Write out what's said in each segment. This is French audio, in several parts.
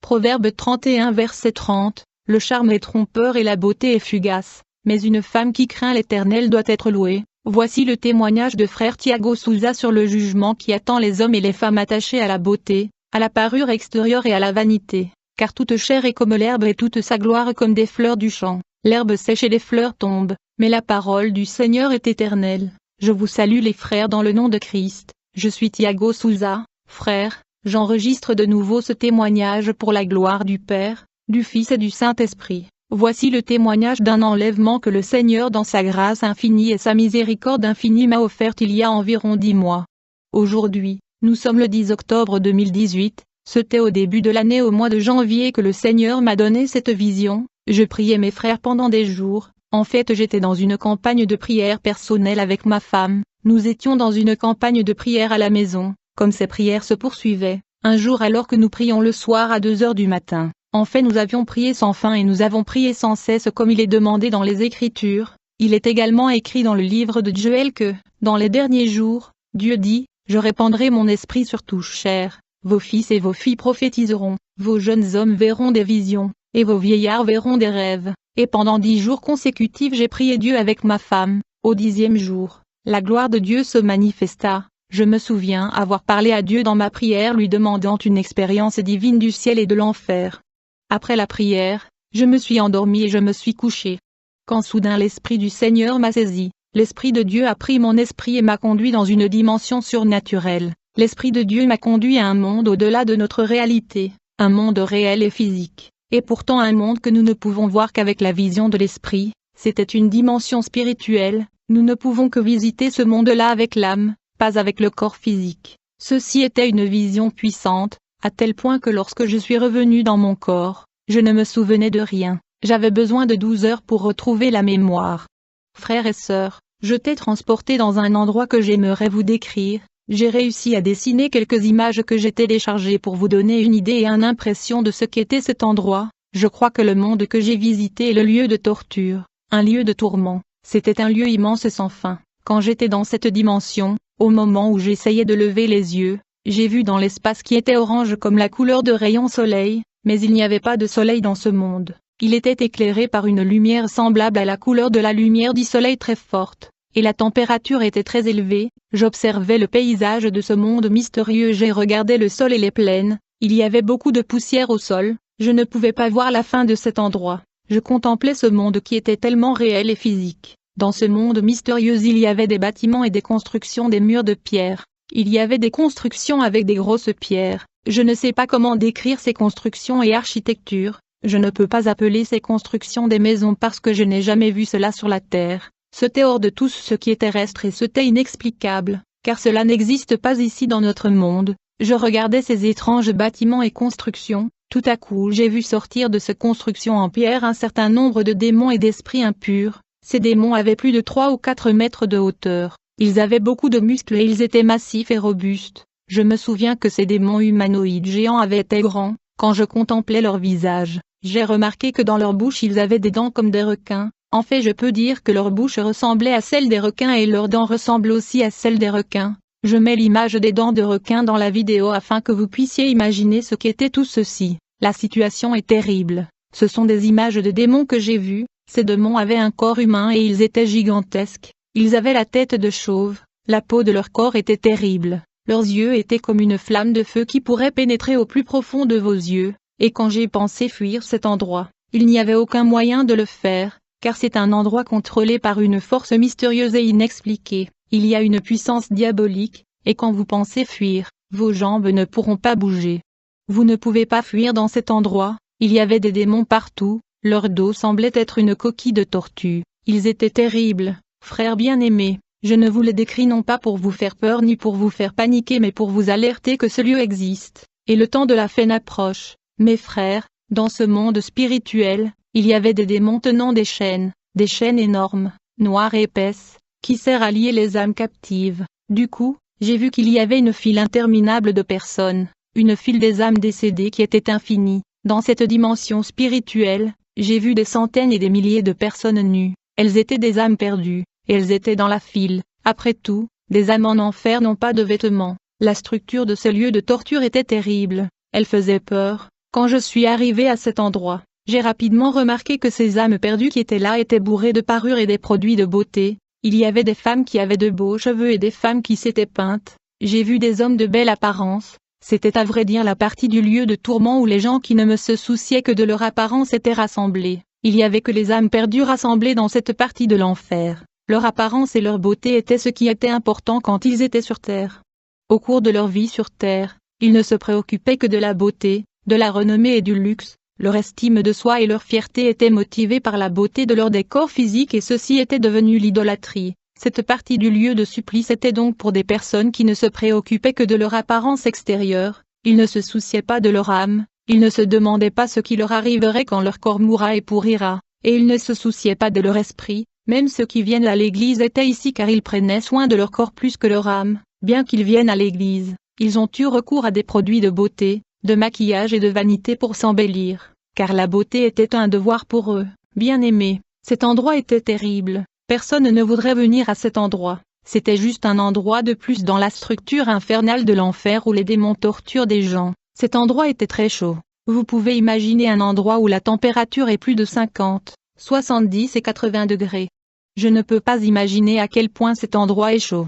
Proverbe 31 verset 30, le charme est trompeur et la beauté est fugace, mais une femme qui craint l'Éternel doit être louée. Voici le témoignage de frère Thiago Souza sur le jugement qui attend les hommes et les femmes attachés à la beauté, à la parure extérieure et à la vanité. Car toute chair est comme l'herbe et toute sa gloire comme des fleurs du champ. L'herbe sèche et les fleurs tombent, mais la parole du Seigneur est éternelle. Je vous salue les frères dans le nom de Christ. Je suis Thiago Souza, frère, j'enregistre de nouveau ce témoignage pour la gloire du Père, du Fils et du Saint-Esprit. Voici le témoignage d'un enlèvement que le Seigneur dans sa grâce infinie et sa miséricorde infinie m'a offerte il y a environ 10 mois. Aujourd'hui, nous sommes le 10 octobre 2018, c'était au début de l'année au mois de janvier que le Seigneur m'a donné cette vision. Je priais mes frères pendant des jours, en fait j'étais dans une campagne de prière personnelle avec ma femme, nous étions dans une campagne de prière à la maison, comme ces prières se poursuivaient, un jour alors que nous prions le soir à 2 heures du matin. En fait nous avions prié sans fin et nous avons prié sans cesse comme il est demandé dans les Écritures. Il est également écrit dans le livre de Joël que, dans les derniers jours, Dieu dit, « Je répandrai mon esprit sur toute chair, vos fils et vos filles prophétiseront, vos jeunes hommes verront des visions, et vos vieillards verront des rêves. » Et pendant 10 jours consécutifs j'ai prié Dieu avec ma femme. Au 10e jour, la gloire de Dieu se manifesta. Je me souviens avoir parlé à Dieu dans ma prière lui demandant une expérience divine du ciel et de l'enfer. Après la prière, je me suis endormi et je me suis couché. Quand soudain l'Esprit du Seigneur m'a saisi, l'Esprit de Dieu a pris mon esprit et m'a conduit dans une dimension surnaturelle. L'Esprit de Dieu m'a conduit à un monde au-delà de notre réalité, un monde réel et physique, et pourtant un monde que nous ne pouvons voir qu'avec la vision de l'Esprit. C'était une dimension spirituelle, nous ne pouvons que visiter ce monde-là avec l'âme, pas avec le corps physique. Ceci était une vision puissante, à tel point que lorsque je suis revenu dans mon corps, je ne me souvenais de rien. J'avais besoin de 12 heures pour retrouver la mémoire. Frères et sœurs, je t'ai transporté dans un endroit que j'aimerais vous décrire. J'ai réussi à dessiner quelques images que j'ai téléchargées pour vous donner une idée et une impression de ce qu'était cet endroit. Je crois que le monde que j'ai visité est le lieu de torture, un lieu de tourment. C'était un lieu immense sans fin. Quand j'étais dans cette dimension, au moment où j'essayais de lever les yeux, j'ai vu dans l'espace qui était orange comme la couleur de rayons soleil, mais il n'y avait pas de soleil dans ce monde. Il était éclairé par une lumière semblable à la couleur de la lumière du soleil très forte, et la température était très élevée. J'observais le paysage de ce monde mystérieux, j'ai regardé le sol et les plaines, il y avait beaucoup de poussière au sol, je ne pouvais pas voir la fin de cet endroit. Je contemplais ce monde qui était tellement réel et physique. Dans ce monde mystérieux il y avait des bâtiments et des constructions, des murs de pierre. Il y avait des constructions avec des grosses pierres. Je ne sais pas comment décrire ces constructions et architecture. Je ne peux pas appeler ces constructions des maisons parce que je n'ai jamais vu cela sur la terre. C'était hors de tout ce qui est terrestre et c'était inexplicable, car cela n'existe pas ici dans notre monde. Je regardais ces étranges bâtiments et constructions. Tout à coup j'ai vu sortir de ces constructions en pierre un certain nombre de démons et d'esprits impurs. Ces démons avaient plus de 3 ou 4 mètres de hauteur. Ils avaient beaucoup de muscles et ils étaient massifs et robustes. Je me souviens que ces démons humanoïdes géants avaient été grands. Quand je contemplais leur visage, j'ai remarqué que dans leur bouche ils avaient des dents comme des requins. En fait je peux dire que leur bouche ressemblait à celle des requins et leurs dents ressemblent aussi à celles des requins. Je mets l'image des dents de requin dans la vidéo afin que vous puissiez imaginer ce qu'était tout ceci. La situation est terrible. Ce sont des images de démons que j'ai vues. Ces démons avaient un corps humain et ils étaient gigantesques. Ils avaient la tête de chauve, la peau de leur corps était terrible. Leurs yeux étaient comme une flamme de feu qui pourrait pénétrer au plus profond de vos yeux. Et quand j'ai pensé fuir cet endroit, il n'y avait aucun moyen de le faire, car c'est un endroit contrôlé par une force mystérieuse et inexpliquée. Il y a une puissance diabolique, et quand vous pensez fuir, vos jambes ne pourront pas bouger. Vous ne pouvez pas fuir dans cet endroit, il y avait des démons partout, leur dos semblait être une coquille de tortue. Ils étaient terribles, frères bien-aimés, je ne vous les décris non pas pour vous faire peur ni pour vous faire paniquer mais pour vous alerter que ce lieu existe, et le temps de la fin approche. Mes frères, dans ce monde spirituel, il y avait des démons tenant des chaînes énormes, noires et épaisses, qui servent à lier les âmes captives. Du coup, j'ai vu qu'il y avait une file interminable de personnes, une file des âmes décédées qui était infinie. Dans cette dimension spirituelle, j'ai vu des centaines et des milliers de personnes nues. Elles étaient des âmes perdues, et elles étaient dans la file. Après tout, des âmes en enfer n'ont pas de vêtements. La structure de ce lieu de torture était terrible. Elle faisait peur. Quand je suis arrivé à cet endroit, j'ai rapidement remarqué que ces âmes perdues qui étaient là étaient bourrées de parures et des produits de beauté. Il y avait des femmes qui avaient de beaux cheveux et des femmes qui s'étaient peintes. J'ai vu des hommes de belle apparence. C'était à vrai dire la partie du lieu de tourment où les gens qui ne me se souciaient que de leur apparence étaient rassemblés. Il y avait que les âmes perdues rassemblées dans cette partie de l'enfer. Leur apparence et leur beauté étaient ce qui était important quand ils étaient sur terre. Au cours de leur vie sur terre, ils ne se préoccupaient que de la beauté, de la renommée et du luxe. Leur estime de soi et leur fierté étaient motivées par la beauté de leur décor physique et ceci était devenu l'idolâtrie. Cette partie du lieu de supplice était donc pour des personnes qui ne se préoccupaient que de leur apparence extérieure, ils ne se souciaient pas de leur âme, ils ne se demandaient pas ce qui leur arriverait quand leur corps mourra et pourrira, et ils ne se souciaient pas de leur esprit, même ceux qui viennent à l'église étaient ici car ils prenaient soin de leur corps plus que leur âme, bien qu'ils viennent à l'église, ils ont eu recours à des produits de beauté, de maquillage et de vanité pour s'embellir, car la beauté était un devoir pour eux, bien-aimés, cet endroit était terrible. Personne ne voudrait venir à cet endroit. C'était juste un endroit de plus dans la structure infernale de l'enfer où les démons torturent des gens. Cet endroit était très chaud. Vous pouvez imaginer un endroit où la température est plus de 50, 70 et 80 degrés. Je ne peux pas imaginer à quel point cet endroit est chaud.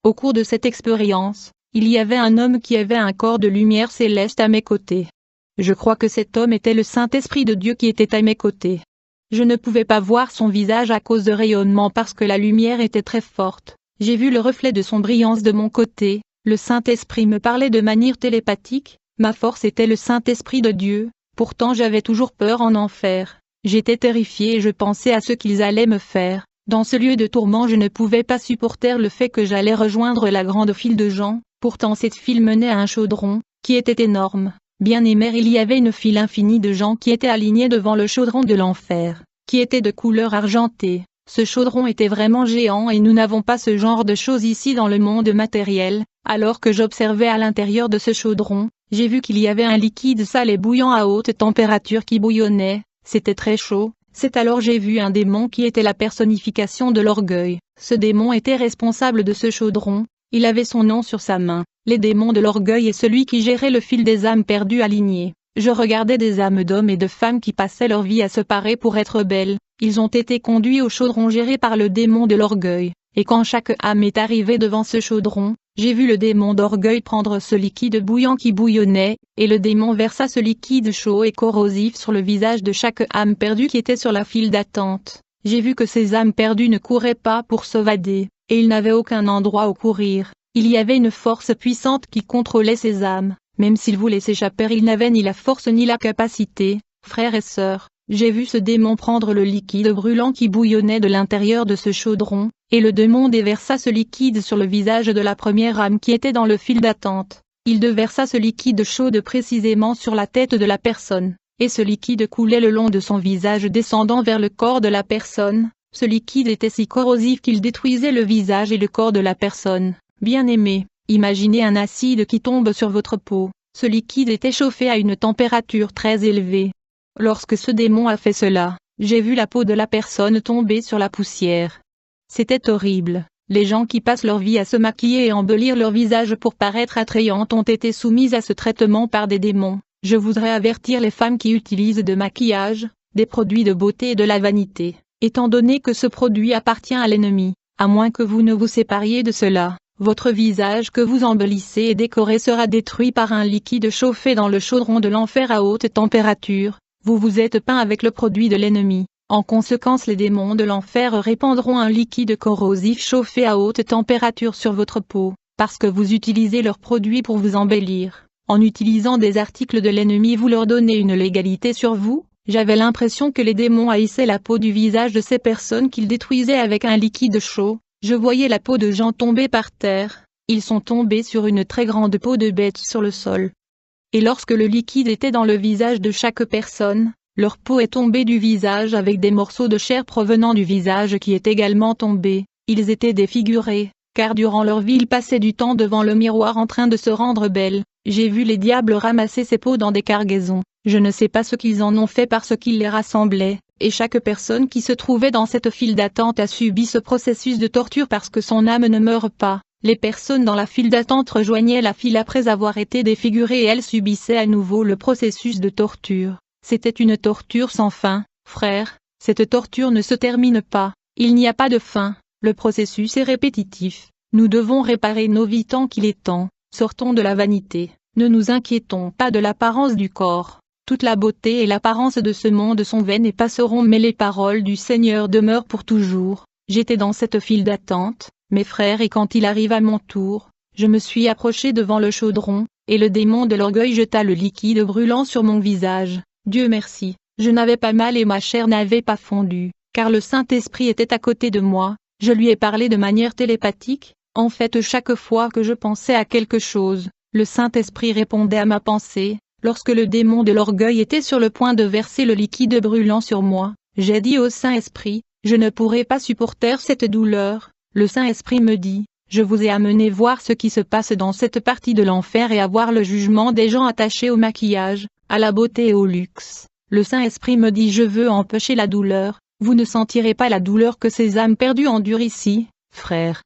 Au cours de cette expérience, il y avait un homme qui avait un corps de lumière céleste à mes côtés. Je crois que cet homme était le Saint-Esprit de Dieu qui était à mes côtés. Je ne pouvais pas voir son visage à cause de rayonnement parce que la lumière était très forte. J'ai vu le reflet de son brillance de mon côté, le Saint-Esprit me parlait de manière télépathique, ma force était le Saint-Esprit de Dieu, pourtant j'avais toujours peur en enfer. J'étais terrifié et je pensais à ce qu'ils allaient me faire. Dans ce lieu de tourment je ne pouvais pas supporter le fait que j'allais rejoindre la grande file de gens, pourtant cette file menait à un chaudron, qui était énorme. Bien-aimés, il y avait une file infinie de gens qui étaient alignés devant le chaudron de l'enfer, qui était de couleur argentée. Ce chaudron était vraiment géant et nous n'avons pas ce genre de choses ici dans le monde matériel. Alors que j'observais à l'intérieur de ce chaudron, j'ai vu qu'il y avait un liquide sale et bouillant à haute température qui bouillonnait, c'était très chaud. C'est alors j'ai vu un démon qui était la personnification de l'orgueil. Ce démon était responsable de ce chaudron, il avait son nom sur sa main. Les démons de l'orgueil est celui qui gérait le fil des âmes perdues alignées. Je regardais des âmes d'hommes et de femmes qui passaient leur vie à se parer pour être belles. Ils ont été conduits au chaudron géré par le démon de l'orgueil. Et quand chaque âme est arrivée devant ce chaudron, j'ai vu le démon d'orgueil prendre ce liquide bouillant qui bouillonnait, et le démon versa ce liquide chaud et corrosif sur le visage de chaque âme perdue qui était sur la file d'attente. J'ai vu que ces âmes perdues ne couraient pas pour s'évader, et ils n'avaient aucun endroit où courir. Il y avait une force puissante qui contrôlait ces âmes, même s'ils voulaient s'échapper ils n'avaient ni la force ni la capacité. Frères et sœurs, j'ai vu ce démon prendre le liquide brûlant qui bouillonnait de l'intérieur de ce chaudron, et le démon déversa ce liquide sur le visage de la première âme qui était dans le fil d'attente. Il déversa ce liquide chaud précisément sur la tête de la personne, et ce liquide coulait le long de son visage descendant vers le corps de la personne. Ce liquide était si corrosif qu'il détruisait le visage et le corps de la personne. Bien-aimés, imaginez un acide qui tombe sur votre peau. Ce liquide était chauffé à une température très élevée. Lorsque ce démon a fait cela, j'ai vu la peau de la personne tomber sur la poussière. C'était horrible. Les gens qui passent leur vie à se maquiller et embellir leur visage pour paraître attrayantes ont été soumises à ce traitement par des démons. Je voudrais avertir les femmes qui utilisent de maquillage, des produits de beauté et de la vanité, étant donné que ce produit appartient à l'ennemi, à moins que vous ne vous sépariez de cela. Votre visage que vous embellissez et décorez sera détruit par un liquide chauffé dans le chaudron de l'enfer à haute température. Vous vous êtes peint avec le produit de l'ennemi. En conséquence, les démons de l'enfer répandront un liquide corrosif chauffé à haute température sur votre peau, parce que vous utilisez leurs produits pour vous embellir. En utilisant des articles de l'ennemi, vous leur donnez une légalité sur vous. J'avais l'impression que les démons haïssaient la peau du visage de ces personnes qu'ils détruisaient avec un liquide chaud. Je voyais la peau de gens tomber par terre, ils sont tombés sur une très grande peau de bête sur le sol. Et lorsque le liquide était dans le visage de chaque personne, leur peau est tombée du visage avec des morceaux de chair provenant du visage qui est également tombé. Ils étaient défigurés, car durant leur vie ils passaient du temps devant le miroir en train de se rendre belles. J'ai vu les diables ramasser ces peaux dans des cargaisons. Je ne sais pas ce qu'ils en ont fait parce qu'ils les rassemblaient. Et chaque personne qui se trouvait dans cette file d'attente a subi ce processus de torture parce que son âme ne meurt pas. Les personnes dans la file d'attente rejoignaient la file après avoir été défigurées et elles subissaient à nouveau le processus de torture. C'était une torture sans fin, frère, cette torture ne se termine pas, il n'y a pas de fin, le processus est répétitif, nous devons réparer nos vies tant qu'il est temps, sortons de la vanité, ne nous inquiétons pas de l'apparence du corps, toute la beauté et l'apparence de ce monde sont vaines et passeront mais les paroles du Seigneur demeurent pour toujours. J'étais dans cette file d'attente, mes frères, et quand il arrive à mon tour, je me suis approché devant le chaudron, et le démon de l'orgueil jeta le liquide brûlant sur mon visage. Dieu merci, je n'avais pas mal et ma chair n'avait pas fondu, car le Saint-Esprit était à côté de moi, je lui ai parlé de manière télépathique, en fait chaque fois que je pensais à quelque chose, le Saint-Esprit répondait à ma pensée, lorsque le démon de l'orgueil était sur le point de verser le liquide brûlant sur moi, j'ai dit au Saint-Esprit, je ne pourrai pas supporter cette douleur. Le Saint-Esprit me dit, je vous ai amené voir ce qui se passe dans cette partie de l'enfer et à voir le jugement des gens attachés au maquillage, à la beauté et au luxe. Le Saint-Esprit me dit, je veux empêcher la douleur, vous ne sentirez pas la douleur que ces âmes perdues endurent ici, frère.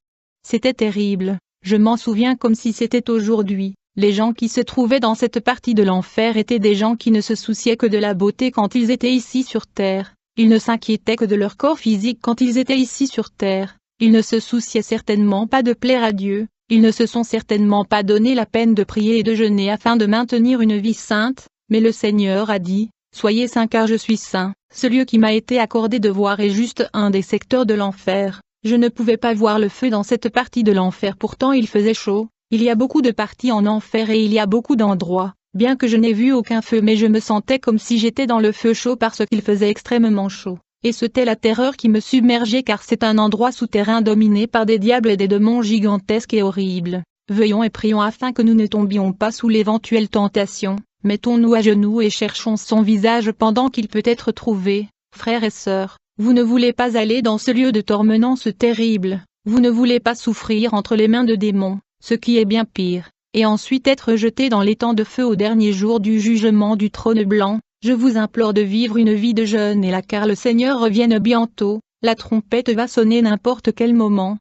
C'était terrible, je m'en souviens comme si c'était aujourd'hui. Les gens qui se trouvaient dans cette partie de l'enfer étaient des gens qui ne se souciaient que de la beauté quand ils étaient ici sur terre. Ils ne s'inquiétaient que de leur corps physique quand ils étaient ici sur terre, ils ne se souciaient certainement pas de plaire à Dieu, ils ne se sont certainement pas donné la peine de prier et de jeûner afin de maintenir une vie sainte, mais le Seigneur a dit, soyez saints car je suis saint. Ce lieu qui m'a été accordé de voir est juste un des secteurs de l'enfer, je ne pouvais pas voir le feu dans cette partie de l'enfer, pourtant il faisait chaud, il y a beaucoup de parties en enfer et il y a beaucoup d'endroits. Bien que je n'ai vu aucun feu, mais je me sentais comme si j'étais dans le feu chaud parce qu'il faisait extrêmement chaud. Et c'était la terreur qui me submergeait car c'est un endroit souterrain dominé par des diables et des démons gigantesques et horribles. Veillons et prions afin que nous ne tombions pas sous l'éventuelle tentation. Mettons-nous à genoux et cherchons son visage pendant qu'il peut être trouvé. Frères et sœurs, vous ne voulez pas aller dans ce lieu de tourmenance terrible. Vous ne voulez pas souffrir entre les mains de démons, ce qui est bien pire. Et ensuite être jeté dans l'étang de feu au dernier jour du jugement du trône blanc, je vous implore de vivre une vie de jeûne et là car le Seigneur revienne bientôt, la trompette va sonner n'importe quel moment,